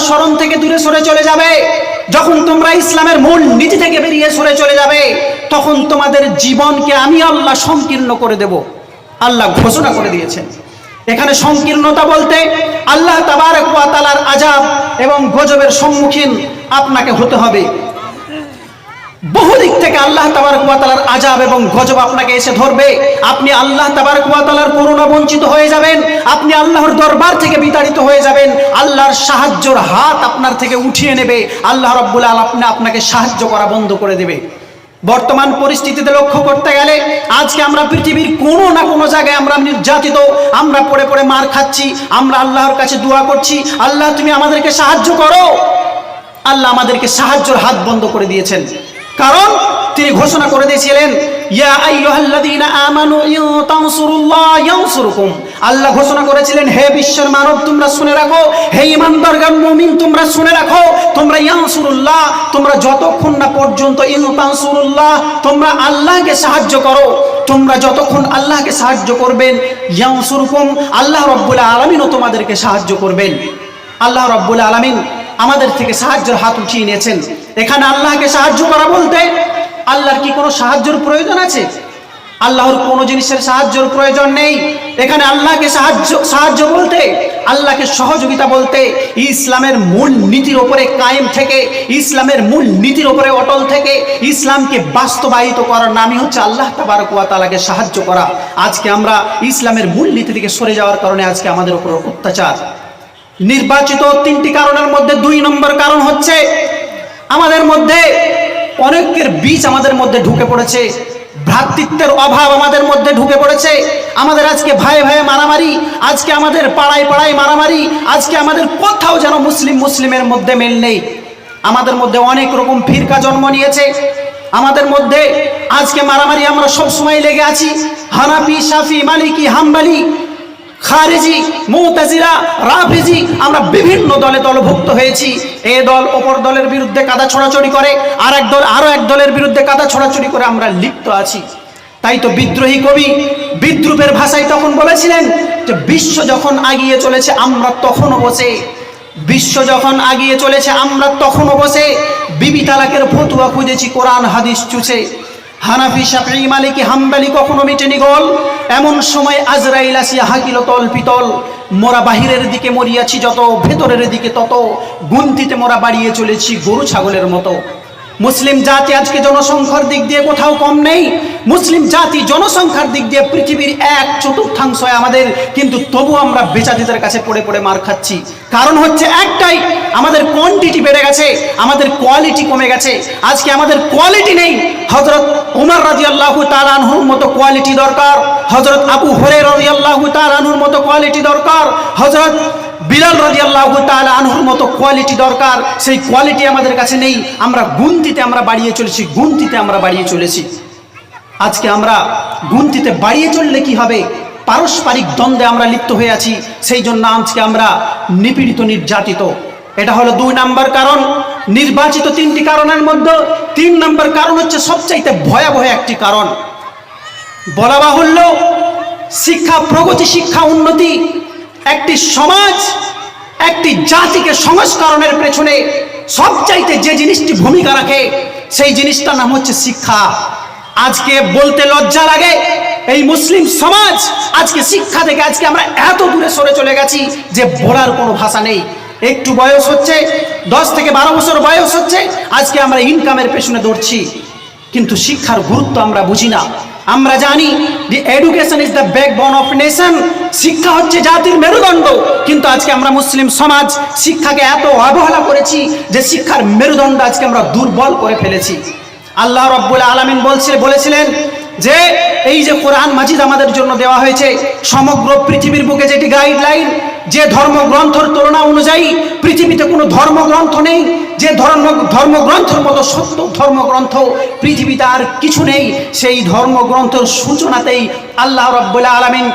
স্মরণ থেকে দূরে সরে চলে যাবে, যখন তোমরা ইসলামের মূল নীতি থেকে বেরিয়ে সরে চলে যাবে, তখন তোমাদের জীবনকে আমি আল্লাহ সংকীর্ণ করে দেব। আল্লাহ ঘোষণা করে দিয়েছেন। এখানে সংকীর্ণতা বলতে আল্লাহ তাবারক ওয়া তাআলার আযাব এবং গজবের সম্মুখীন আপনাকে হতে হবে। বহু দিক থেকে আল্লাহ তাবারক ওয়া তাআলার আযাব এবং গজব আপনাকে এসে ধরবে। আপনি আল্লাহ তাবারক ওয়া তাআলার করুণা বঞ্চিত হয়ে যাবেন, আপনি আল্লাহর দরবার থেকে বিতাড়িত হয়ে যাবেন, আল্লাহর সাহায্যের হাত আপনার থেকে উঠিয়ে নেবে, আল্লাহ রাব্বুল আলামিন আপনাকে সাহায্য করা বন্ধ করে দেবে। বর্তমান পরিস্থিতিতে লক্ষ্য করতে গেলে আজকে আমরা পৃথিবীর কোনো না কোনো জায়গায় আমরা নির্যাতিত, আমরা পড়ে পড়ে মার খাচ্ছি, আমরা আল্লাহর কাছে দোয়া করছি, আল্লাহ তুমি আমাদেরকে সাহায্য করো। আল্লাহ আমাদেরকে সাহায্যের হাত বন্ধ করে দিয়েছেন, কারণ তিনি ঘোষণা করে দিয়েছিলেন ইয়া আইয়ুহাল্লাযীনা আমানু ইন তানসুরুল্লাহ ইয়ানসুরকুম। আল্লাহ ঘোষণা করেছিলেন, হে বিশ্বের মানব তোমরা শুনে রাখো, হে ঈমানদারগণ মুমিন তোমরা শুনে রাখো, তোমরা ইয়ানসুরুল্লাহ, তোমরা যতক্ষণ না পর্যন্ত ইন তানসুরুল্লাহ তোমরা আল্লাহকে সাহায্য করো, তোমরা যতক্ষণ আল্লাহকে সাহায্য করবেন, ইয়ানসুরকুম আল্লাহ রাব্বুল আলামিনও তোমাদেরকে সাহায্য করবেন। আল্লাহ রাব্বুল আলামিন আমাদের থেকে সাহায্যের হাত উঠিয়ে নিয়েছেন। এখানে আল্লাহকে সাহায্য করা বলতে আল্লাহর কি কোনো সাহায্যের প্রয়োজন আছে? আল্লাহর কোনো জিনিসের সাহায্যের প্রয়োজন নেই। এখানে আল্লাহকে সাহায্য বলতে, আল্লাহকে সহযোগিতা বলতে, ইসলামের মূল নীতির উপরে কায়েম থেকে, ইসলামের মূল নীতির উপরে অটল থেকে ইসলামকে বাস্তবায়িত করার নামই হচ্ছে আল্লাহ তাবারক ওয়া তাআলাকে সাহায্য করা। আজকে আমরা ইসলামের মূল নীতি থেকে সরে যাওয়ার কারণে আজকে আমাদের উপর অত্যাচার। নির্বাচিত তিনটি কারণের মধ্যে 2 নম্বর কারণ হচ্ছে আমাদের মধ্যে অনেকের বীজ আমাদের মধ্যে ঢুকে পড়েছে, ভ্রাতৃত্বের অভাব আমাদের মধ্যে ঢুকে পড়েছে। আমাদের আজকে ভাই ভাই মারামারি, আজকে আমাদের পাড়ায় পাড়ায় মারামারি, আজকে আমাদের কোথাও যেন মুসলিমের মধ্যে মিল নেই। আমাদের মধ্যে অনেক রকম ফিরকা জন্ম নিয়েছে, আমাদের মধ্যে আজকে মারামারি আমরা সব সময় লেগে আছি। হানাফি, শাফি, মালিকি, হাম্বলি, খারিজি, মুতাজিলা, রাফিজি, আমরা বিভিন্ন দলে দলভুক্ত হয়েছি। এই দল অপর দলের বিরুদ্ধে কাদা ছড়াছড়ি করে, আর এক দল আরো এক দলের বিরুদ্ধে কাদা ছড়াছড়ি করে আমরা লিপ্ত আছি। তাই তো বিদ্রোহী কবি বিদ্রুপের ভাষায় তখন বলেছিলেন যে বিশ্ব যখন আগিয়ে চলেছে আমরা তখনও বসে, বিশ্ব যখন আগিয়ে চলেছে আমরা তখনও বসে বিবি তালাকের ফতুয়া খুঁজেছি কোরআন হাদিস চুষে। হানাফি, শাফি, মালিকি, হাম্বলি কখনো মিটেনি গোল, এমন সময় আজরাইল আসিয়া হাকিল তল পিতল। মোরা বাহিরের দিকে মরিয়াছি যত, ভেতরের দিকে তত, গুনতিতে মোরা বাড়িয়ে চলেছি গরু ছাগলের মতো। মুসলিম জাতি আজকে জনসংখ্যার দিক দিয়ে কোথাও কম নেই। মুসলিম জাতি জনসংখ্যার দিক দিয়ে পৃথিবীর 1/4 আমাদের, কিন্তু তবু আমরা বেচাদিদের কাছে পড়ে পড়ে মার খাচ্ছি। কারণ হচ্ছে একটাই, আমাদের কোয়ান্টিটি বেড়ে গেছে, আমাদের কোয়ালিটি কমে গেছে। আজকে আমাদের কোয়ালিটি নেই। হযরত ওমর রাদিয়াল্লাহু তাআলা আনহুর মতো কোয়ালিটি দরকার, হযরত আবু হুরায়রা রাদিয়াল্লাহু তাআলা আনহুর মতো কোয়ালিটি দরকার, হযরত বিলাল রাদিয়াল্লাহু তাআলা আনহুর মতো কোয়ালিটি দরকার। সেই কোয়ালিটি আমাদের কাছে নেই। আমরা গুনতিতে আমরা বাড়িয়ে চলেছি, গুনতিতে আমরা বাড়িয়ে চলেছি। আজকে আমরা গুনতিতে বাড়িয়ে চললে কি হবে? পারস্পরিক দ্বন্দ্বে আমরা লিপ্ত হয়ে আছি, সেই জন্য আজকে আমরা নিপীড়িত, নির্যাতিত। এটা হলো 2 নম্বর কারণ। নির্বাচিত 3টি কারণের মধ্যে 3 নম্বর কারণ হচ্ছে সবচাইতে ভয়াবহ একটি কারণ। বলা বাহুল্য, শিক্ষা প্রগতি, শিক্ষা উন্নতি, একটি সমাজ, একটি জাতিকে সংস্করণের পেছনে সবচাইতে যে জিনিসটি ভূমিকা রাখে সেই জিনিসটার নাম হচ্ছে শিক্ষা। আজকে বলতে লজ্জা লাগে, এই মুসলিম সমাজ আজকে শিক্ষা থেকে আজকে আমরা এত দূরে সরে চলে গেছি যে বলার কোনো ভাষা নেই। একটু বয়স হচ্ছে, 10 থেকে 12 বছর বয়স হচ্ছে, আজকে আমরা ইনকামের পেছনে দৌড়ছি, কিন্তু শিক্ষার গুরুত্ব আমরা বুঝি না। আমরা জানি যে education is the backbone of nation, শিক্ষা হচ্ছে জাতির মেরুদণ্ড, কিন্তু আজকে আমরা মুসলিম সমাজ শিক্ষাকে এত অবহেলা করেছি যে শিক্ষার মেরুদণ্ড আজকে আমরা দুর্বল করে ফেলেছি। আল্লাহ রাব্বুল আলামিন বলেছিলেন যে এই যে কোরআন মাজিদ আমাদের জন্য দেওয়া হয়েছে, সমগ্র পৃথিবীর বুকে যেটি গাইডলাইন, যে ধর্মগ্রন্থের তুলনা অনুযায়ী পৃথিবীতে কোনো ধর্মগ্রন্থ নেই, যে ধর্মগ্রন্থের মতো সত্য ধর্মগ্রন্থ পৃথিবীতে আর কিছু নেই, সেই ধর্মগ্রন্থের সূচনাতেই আল্লাহ রাব্বুল আলামিন